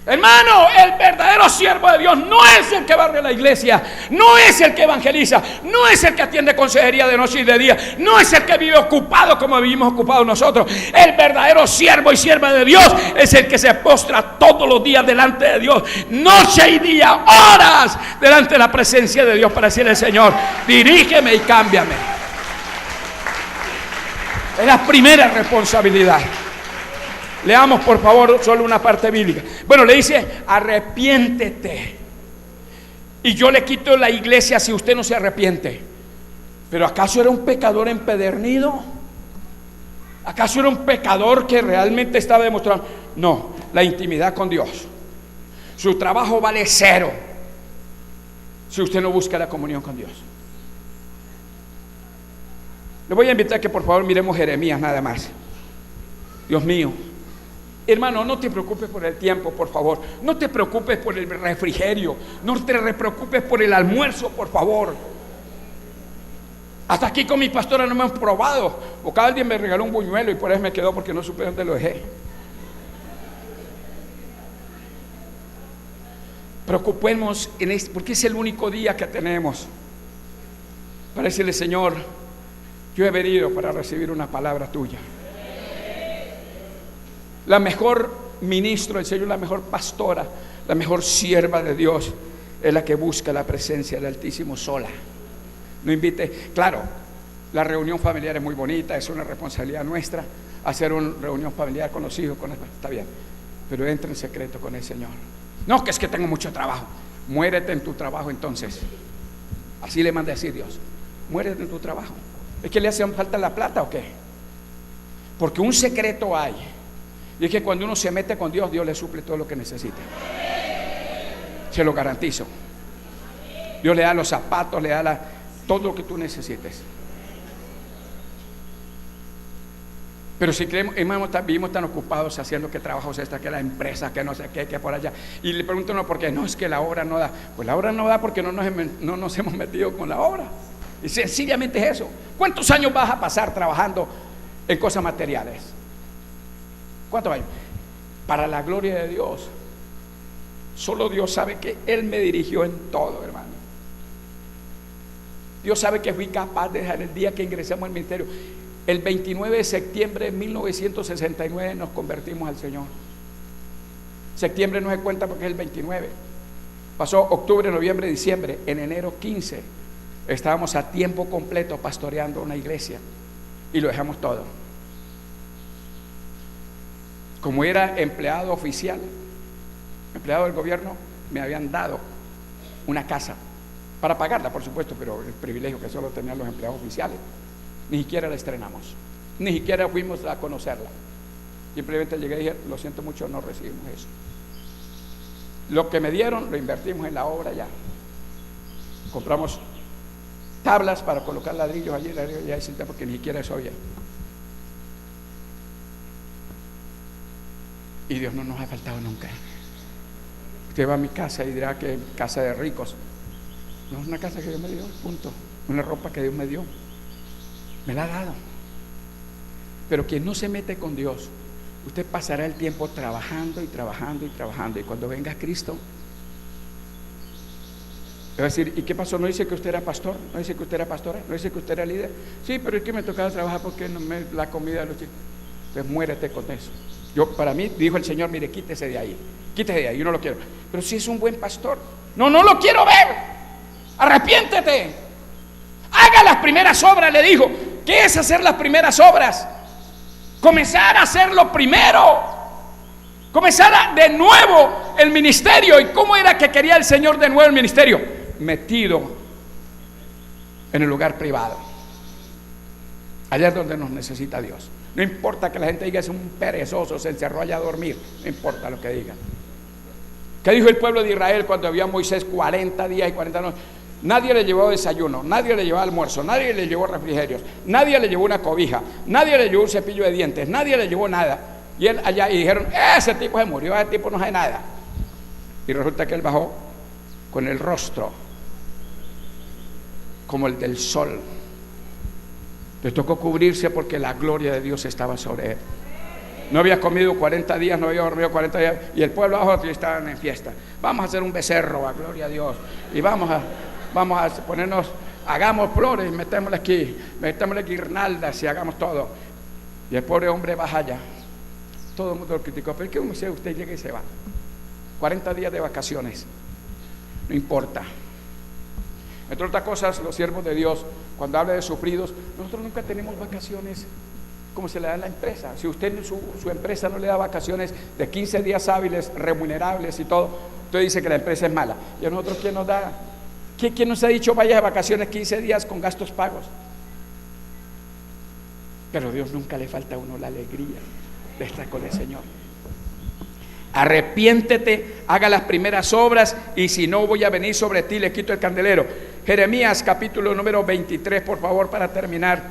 Hermano, el verdadero siervo de Dios no es el que barre la iglesia, no es el que evangeliza, no es el que atiende consejería de noche y de día, no es el que vive ocupado como vivimos ocupados nosotros. El verdadero siervo y sierva de Dios es el que se postra todos los días delante de Dios, noche y día, horas delante de la presencia de Dios para decirle: Señor, dirígeme y cámbiame. Es la primera responsabilidad. Leamos por favor solo una parte bíblica. Bueno, le dice: arrepiéntete. Y yo le quito la iglesia si usted no se arrepiente. Pero ¿acaso era un pecador empedernido? ¿Acaso era un pecador que realmente estaba demostrando? No, la intimidad con Dios. Su trabajo vale cero si usted no busca la comunión con Dios. Le voy a invitar que por favor miremos Jeremías nada más. Dios mío. Hermano, no te preocupes por el tiempo, por favor. No te preocupes por el refrigerio. No te preocupes por el almuerzo, por favor. Hasta aquí con mi pastora no me han probado. O cada día me regaló un buñuelo y por eso me quedó porque no supe dónde lo dejé. Preocupemos en esto, porque es el único día que tenemos para decirle: Señor, yo he venido para recibir una palabra tuya. La mejor ministro del Señor, la mejor pastora, la mejor sierva de Dios es la que busca la presencia del Altísimo sola. No invite. Claro, la reunión familiar es muy bonita, es una responsabilidad nuestra hacer una reunión familiar con los hijos, está bien, pero entra en secreto con el Señor. No, que es que tengo mucho trabajo. Muérete en tu trabajo entonces. Así le manda a decir Dios: muérete en tu trabajo. ¿Es que le hace falta la plata o qué? Porque un secreto hay. Y es que cuando uno se mete con Dios, Dios le suple todo lo que necesita. Se lo garantizo. Dios le da los zapatos, le da todo lo que tú necesites. Pero si creemos, vivimos tan ocupados haciendo que trabajos extra, que la empresa, que no sé qué, que por allá. Y le pregunto uno: ¿por qué? No, es que la obra no da. Pues la obra no da porque no nos hemos metido con la obra. Y sencillamente es eso. ¿Cuántos años vas a pasar trabajando en cosas materiales? ¿Cuántos años? Para la gloria de Dios. Solo Dios sabe que Él me dirigió en todo, hermano. Dios sabe que fui capaz de dejar el día que ingresamos al ministerio. El 29 de septiembre de 1969 nos convertimos al Señor. Septiembre no se cuenta porque es el 29. Pasó octubre, noviembre, diciembre. En enero 15 estábamos a tiempo completo pastoreando una iglesia y lo dejamos todo. Como era empleado oficial, empleado del gobierno, me habían dado una casa para pagarla, por supuesto, pero el privilegio que solo tenían los empleados oficiales. Ni siquiera la estrenamos, ni siquiera fuimos a conocerla. Simplemente llegué y dije: lo siento mucho, no recibimos eso. Lo que me dieron lo invertimos en la obra ya. Compramos tablas para colocar ladrillos allí, ya es porque ni siquiera eso había. Y Dios no nos ha faltado nunca. Usted va a mi casa y dirá que es casa de ricos. No, es una casa que Dios me dio, punto. Una ropa que Dios me dio, me la ha dado. Pero quien no se mete con Dios, usted pasará el tiempo trabajando y trabajando y trabajando. Y cuando venga Cristo, le va a decir: ¿y qué pasó? ¿No dice que usted era pastor? ¿No dice que usted era pastora? ¿No dice que usted era líder? Sí, pero es que me tocaba trabajar porque no me la comida de los chicos. Entonces muérete con eso. Para mí, dijo el Señor: mire, quítese de ahí, yo no lo quiero. Pero si es un buen pastor, no lo quiero ver. Arrepiéntete, haga las primeras obras, le dijo. ¿Qué es hacer las primeras obras? Comenzar a hacerlo primero, comenzar de nuevo el ministerio. ¿Y cómo era que quería el Señor de nuevo el ministerio? Metido en el lugar privado, allá es donde nos necesita Dios. No importa que la gente diga: es un perezoso, se encerró allá a dormir. No importa lo que digan. ¿Qué dijo el pueblo de Israel cuando había Moisés 40 días y 40 noches? Nadie le llevó desayuno, nadie le llevó almuerzo, nadie le llevó refrigerios, nadie le llevó una cobija, nadie le llevó un cepillo de dientes, nadie le llevó nada. Y él allá, y dijeron: ese tipo se murió, ese tipo no sabe nada. Y resulta que él bajó con el rostro como el del sol. Le tocó cubrirse porque la gloria de Dios estaba sobre él. No había comido 40 días, no había dormido 40 días, y el pueblo abajo estaban en fiesta. Vamos a hacer un becerro, a gloria a Dios, y vamos a ponernos, hagamos flores, metémosle guirnaldas y hagamos todo. Y el pobre hombre baja allá. Todo el mundo lo criticó. ¿Pero qué usted llega y se va? 40 días de vacaciones. No importa. Entre otras cosas, los siervos de Dios, cuando habla de sufridos, nosotros nunca tenemos vacaciones como se le da a la empresa. Si usted en su empresa no le da vacaciones de 15 días hábiles, remunerables y todo, usted dice que la empresa es mala. ¿Y a nosotros quién nos da? ¿Quién nos ha dicho vaya de vacaciones 15 días con gastos pagos? Pero a Dios nunca le falta a uno la alegría de estar con el Señor. Arrepiéntete, haga las primeras obras, y si no, voy a venir sobre ti, le quito el candelero. Jeremías capítulo número 23, por favor, para terminar,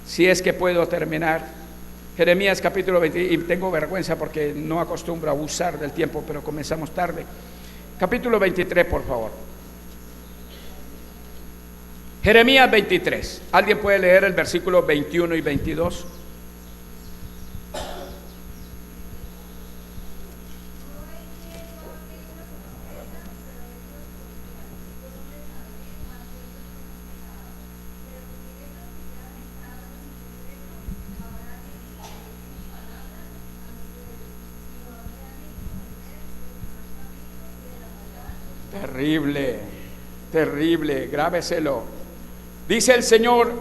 si es que puedo terminar. Jeremías capítulo 23, y tengo vergüenza porque no acostumbro a abusar del tiempo, pero comenzamos tarde. Capítulo 23, por favor. Jeremías 23. ¿Alguien puede leer el versículo 21 y 22? Terrible, terrible, grábeselo. Dice el Señor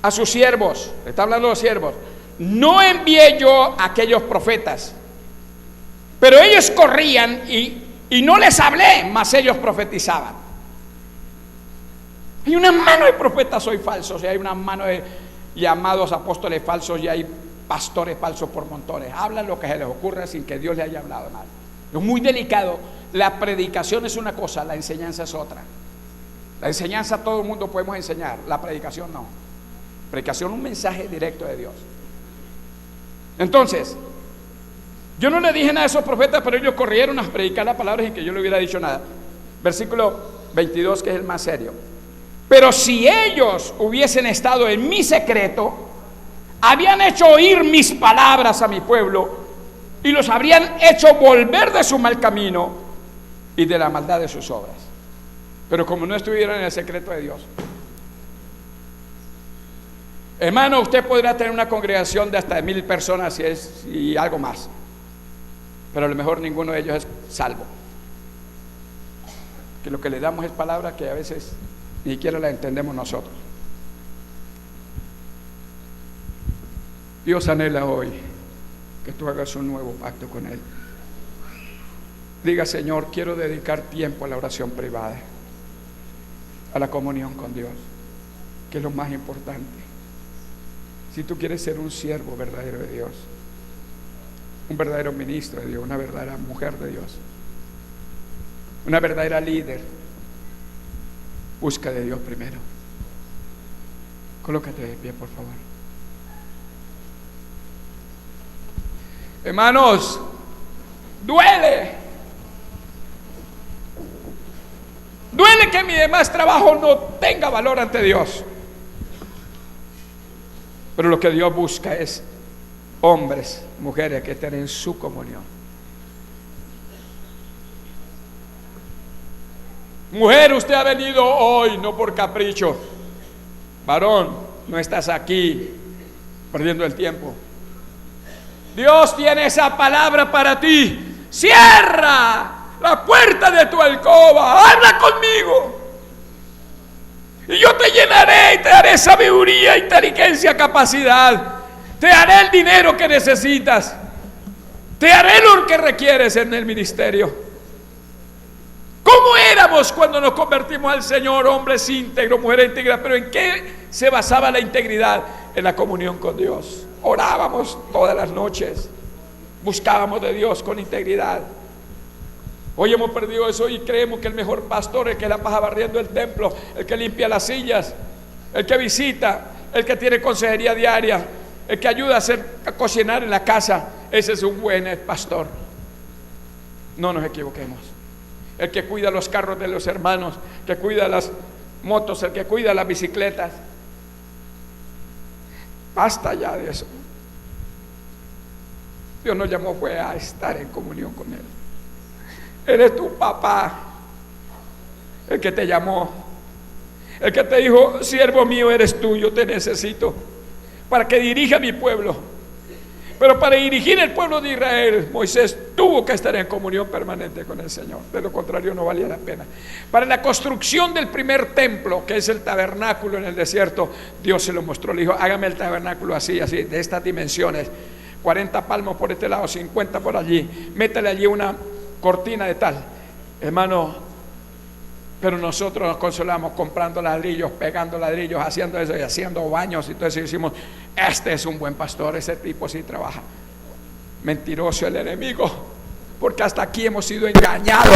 a sus siervos, está hablando de los siervos: no envié yo a aquellos profetas, pero ellos corrían y no les hablé, mas ellos profetizaban. Hay una mano de profetas hoy falsos, y hay una mano de llamados apóstoles falsos, y hay pastores falsos por montones. Hablan lo que se les ocurra sin que Dios les haya hablado nada. Es muy delicado. La predicación es una cosa, la enseñanza es otra. La enseñanza todo el mundo podemos enseñar, la predicación no. Predicación es un mensaje directo de Dios. Entonces, yo no le dije nada a esos profetas, pero ellos corrieron a predicar las palabras sin que yo le hubiera dicho nada. Versículo 22, que es el más serio. Pero si ellos hubiesen estado en mi secreto, habían hecho oír mis palabras a mi pueblo, y los habrían hecho volver de su mal camino y de la maldad de sus obras. Pero como no estuvieron en el secreto de Dios. Hermano, usted podrá tener una congregación de hasta 1000 personas y algo más, pero a lo mejor ninguno de ellos es salvo. Que lo que le damos es palabra que a veces ni siquiera la entendemos nosotros. Dios anhela hoy que tú hagas un nuevo pacto con Él. Diga: Señor, quiero dedicar tiempo a la oración privada, a la comunión con Dios, que es lo más importante. Si tú quieres ser un siervo verdadero de Dios, un verdadero ministro de Dios, una verdadera mujer de Dios, una verdadera líder, busca de Dios primero. Colócate de pie, por favor. Hermanos, duele que mi demás trabajo no tenga valor ante Dios, pero lo que Dios busca es hombres, mujeres que estén en su comunión. Mujer, usted ha venido hoy no por capricho. Varón, no estás aquí perdiendo el tiempo. Dios tiene esa palabra para ti. Cierra la puerta de tu alcoba, habla conmigo, y yo te llenaré y te daré sabiduría, inteligencia, capacidad. Te daré el dinero que necesitas, te daré lo que requieres en el ministerio. ¿Cómo éramos cuando nos convertimos al Señor? Hombres íntegros, mujeres íntegras. ¿Pero en qué se basaba la integridad? En la comunión con Dios. Orábamos todas las noches, buscábamos de Dios con integridad. Hoy hemos perdido eso y creemos que el mejor pastor es el que la pasa barriendo el templo, el que limpia las sillas, el que visita, el que tiene consejería diaria, el que ayuda a cocinar en la casa. Ese es un buen pastor. No nos equivoquemos. El que cuida los carros de los hermanos, que cuida las motos, el que cuida las bicicletas, Basta ya de eso. Dios nos llamó fue a estar en comunión con Él. Eres tu papá, el que te llamó, el que te dijo: siervo mío eres tú, yo te necesito para que dirija mi pueblo. Pero para dirigir el pueblo de Israel, Moisés tuvo que estar en comunión permanente con el Señor. De lo contrario, no valía la pena. Para la construcción del primer templo, que es el tabernáculo en el desierto, Dios se lo mostró. Le dijo: hágame el tabernáculo así, así, de estas dimensiones. 40 palmos por este lado, 50 por allí. Métele allí una cortina de tal. Hermano, pero nosotros nos consolamos comprando ladrillos, pegando ladrillos, haciendo eso y haciendo baños y todo eso. Y decimos: este es un buen pastor, ese tipo sí trabaja. Mentiroso el enemigo, porque hasta aquí hemos sido engañados.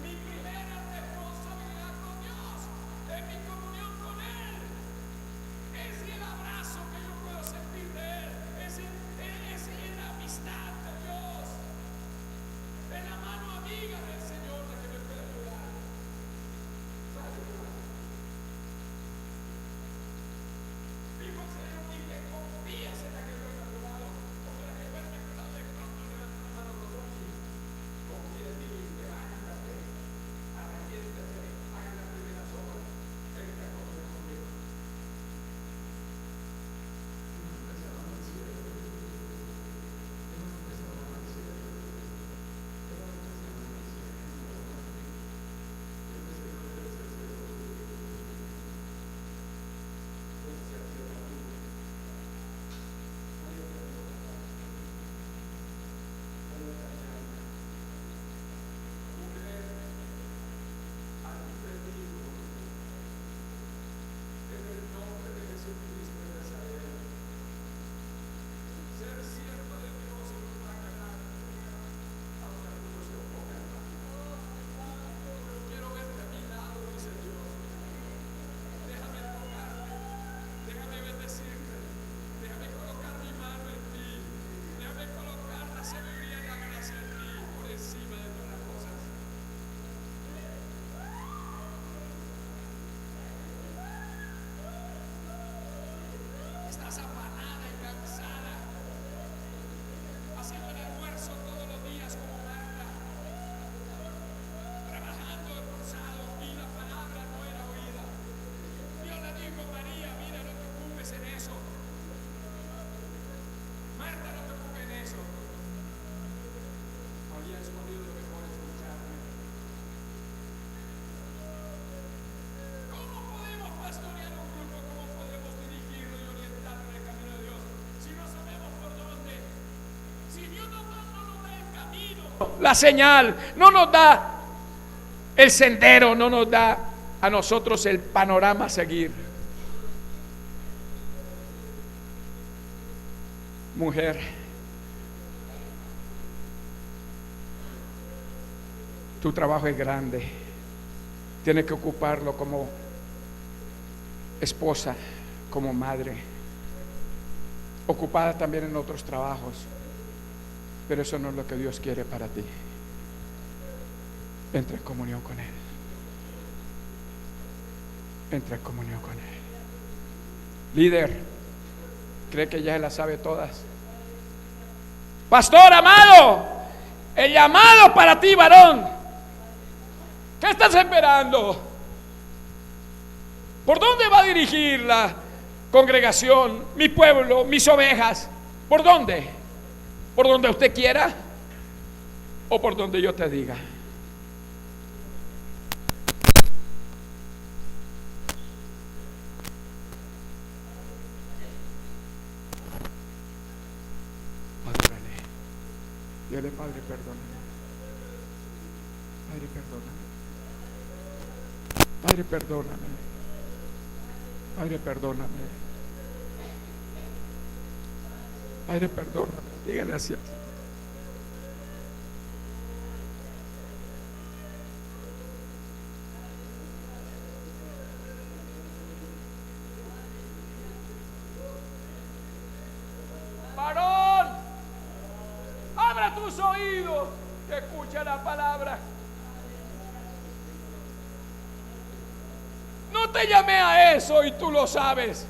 Mi primera responsabilidad con Dios es mi comunión con Él. Es el abrazo que yo puedo sentir de Él. Es la amistad de Dios. Es la mano amiga del Señor la que me puede ayudar. Dijo el Señor: ni te confías en la que lo he ayudado, porque la que lo he ayudado de pronto levanta la mano los dos y confía en mí, levántate, arrepiéntete, haga las primeras obras, venga a comer conmigo. Estás afanada y cansada, haciendo el almuerzo todos los días como Marta, trabajando esforzado y la palabra no era oída. Dios le dijo: María, mira, no te ocupes en eso. Marta, no te ocupes en eso. Había escondido lo mejor escucharme. ¿Cómo podemos pastorear un grupo? ¿Cómo podemos dirigirlo y orientarlo en el camino de Dios si no sabemos por dónde? Si Dios no nos da el camino, la señal, no nos da el sendero, no nos da a nosotros el panorama a seguir. Mujer, tu trabajo es grande. Tienes que ocuparlo como esposa, como madre, ocupada también en otros trabajos. Pero eso no es lo que Dios quiere para ti. Entra en comunión con Él. Entra en comunión con Él. Líder, cree que ya se las sabe todas. Pastor amado, el llamado para ti, varón. ¿Qué estás esperando? ¿Por dónde va a dirigir la congregación, mi pueblo, mis ovejas? ¿Por dónde? ¿Por donde usted quiera o por donde yo te diga? Adórale. Dile: Padre, perdóname. Padre, perdóname. Padre, perdóname. Padre, perdóname. Padre, perdóname. Dígale así. Varón, abra tus oídos y escucha la palabra. No te llamé a eso y tú lo sabes.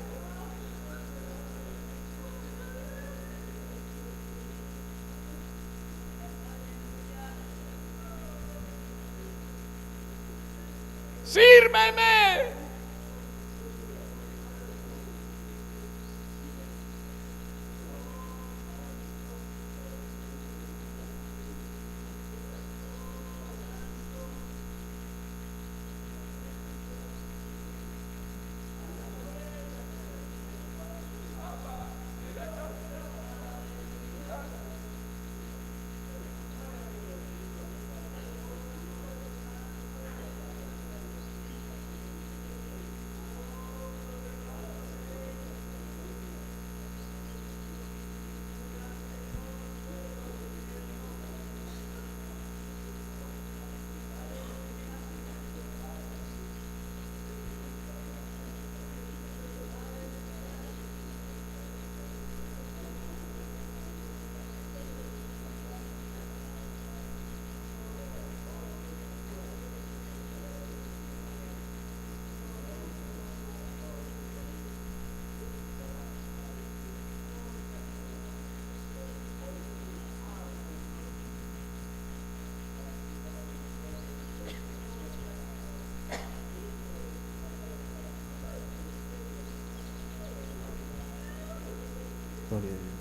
sírveme. Gloria a Dios.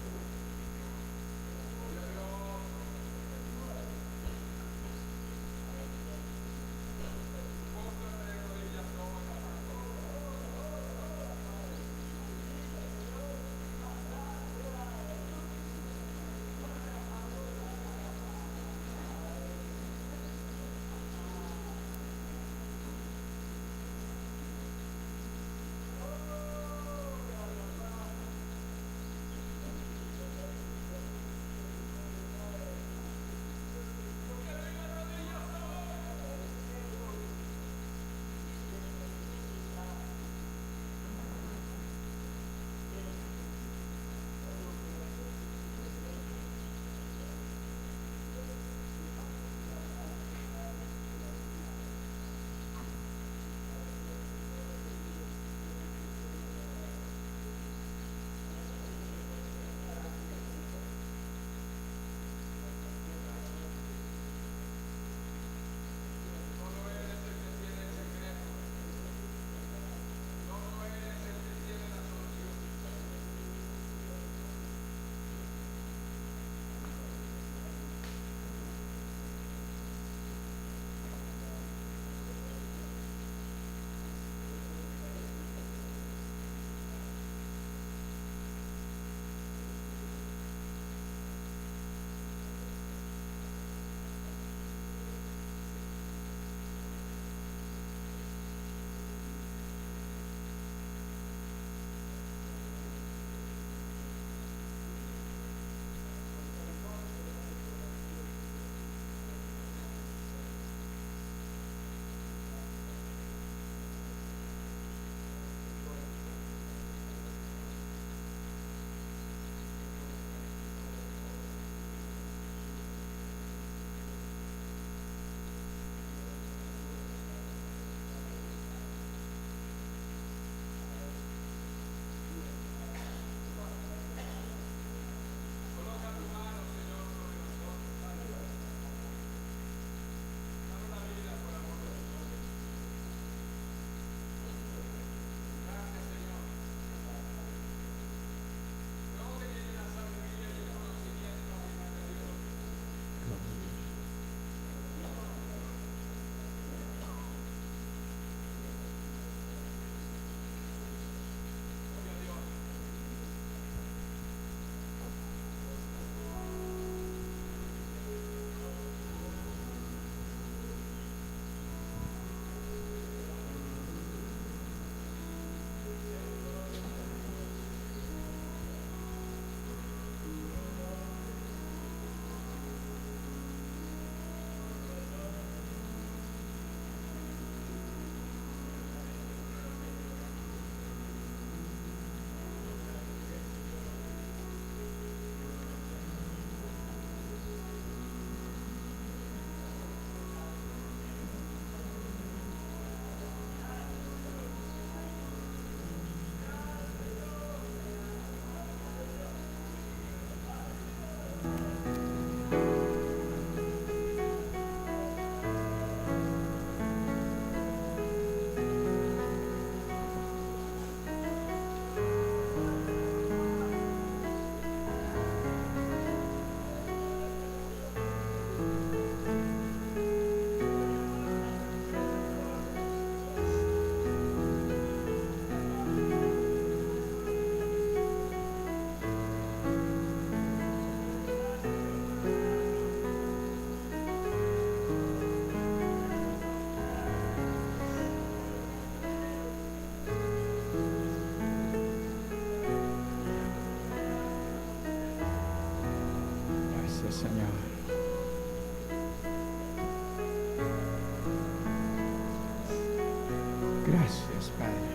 Gracias, Padre.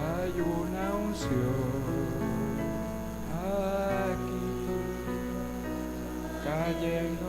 Hay una unción aquí cayendo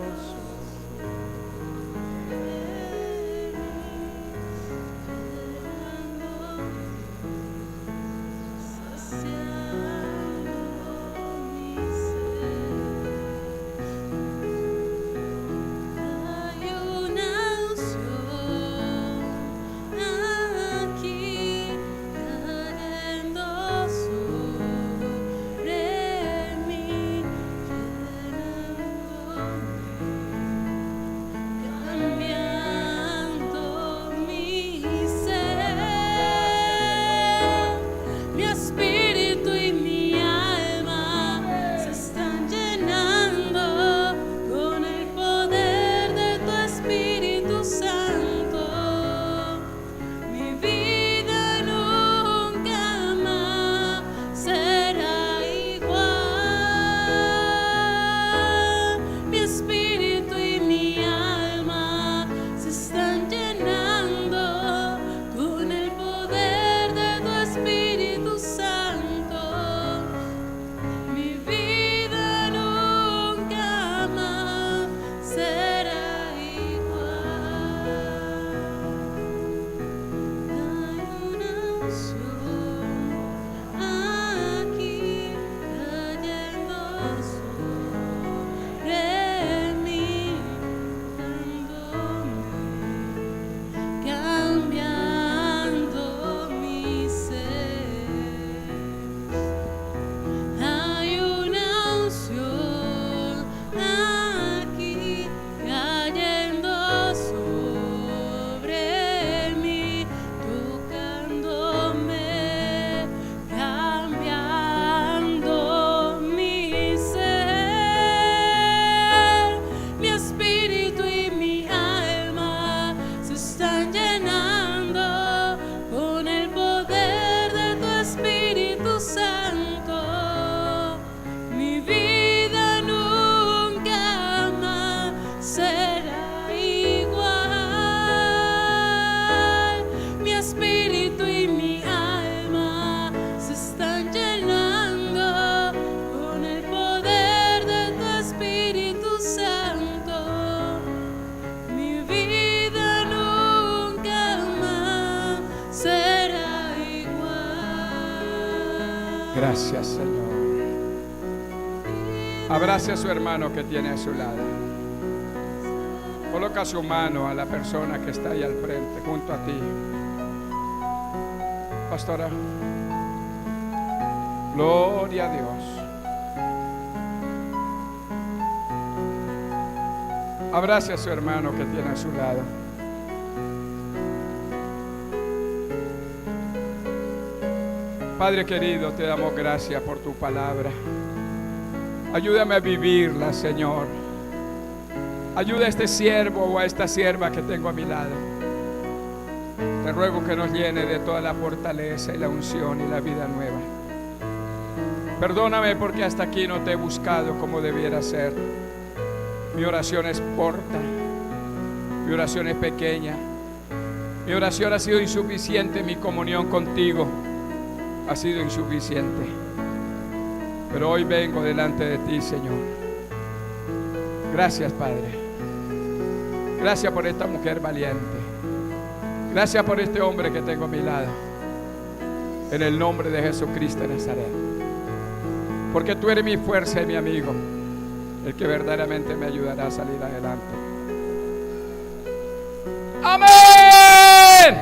Gracias, Señor. Abrace a su hermano que tiene a su lado. Coloca su mano a la persona que está ahí al frente, junto a ti. Pastora, gloria a Dios. Abrace a su hermano que tiene a su lado. Padre querido, te damos gracias por tu palabra. Ayúdame a vivirla, Señor. Ayuda a este siervo o a esta sierva que tengo a mi lado. Te ruego que nos llene de toda la fortaleza y la unción y la vida nueva. Perdóname porque hasta aquí no te he buscado como debiera ser. Mi oración es corta, mi oración es pequeña, mi oración ha sido insuficiente, mi comunión contigo ha sido insuficiente. Pero hoy vengo delante de ti, Señor. Gracias, Padre. Gracias por esta mujer valiente. Gracias por este hombre que tengo a mi lado. En el nombre de Jesucristo de Nazaret. Porque tú eres mi fuerza y mi amigo, el que verdaderamente me ayudará a salir adelante. ¡Amén!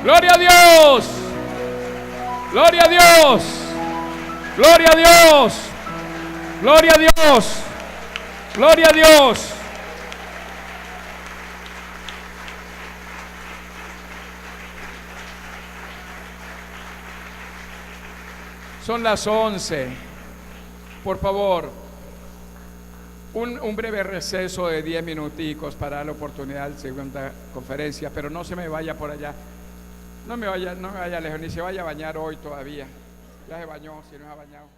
¡Gloria a Dios! ¡Gloria a Dios! ¡Gloria a Dios! ¡Gloria a Dios! ¡Gloria a Dios! Son las 11. Por favor, un breve receso de 10 minuticos para dar la oportunidad de la segunda conferencia, pero no se me vaya por allá. No me vaya lejos, ni se vaya a bañar hoy todavía. Ya se bañó, si no se ha bañado.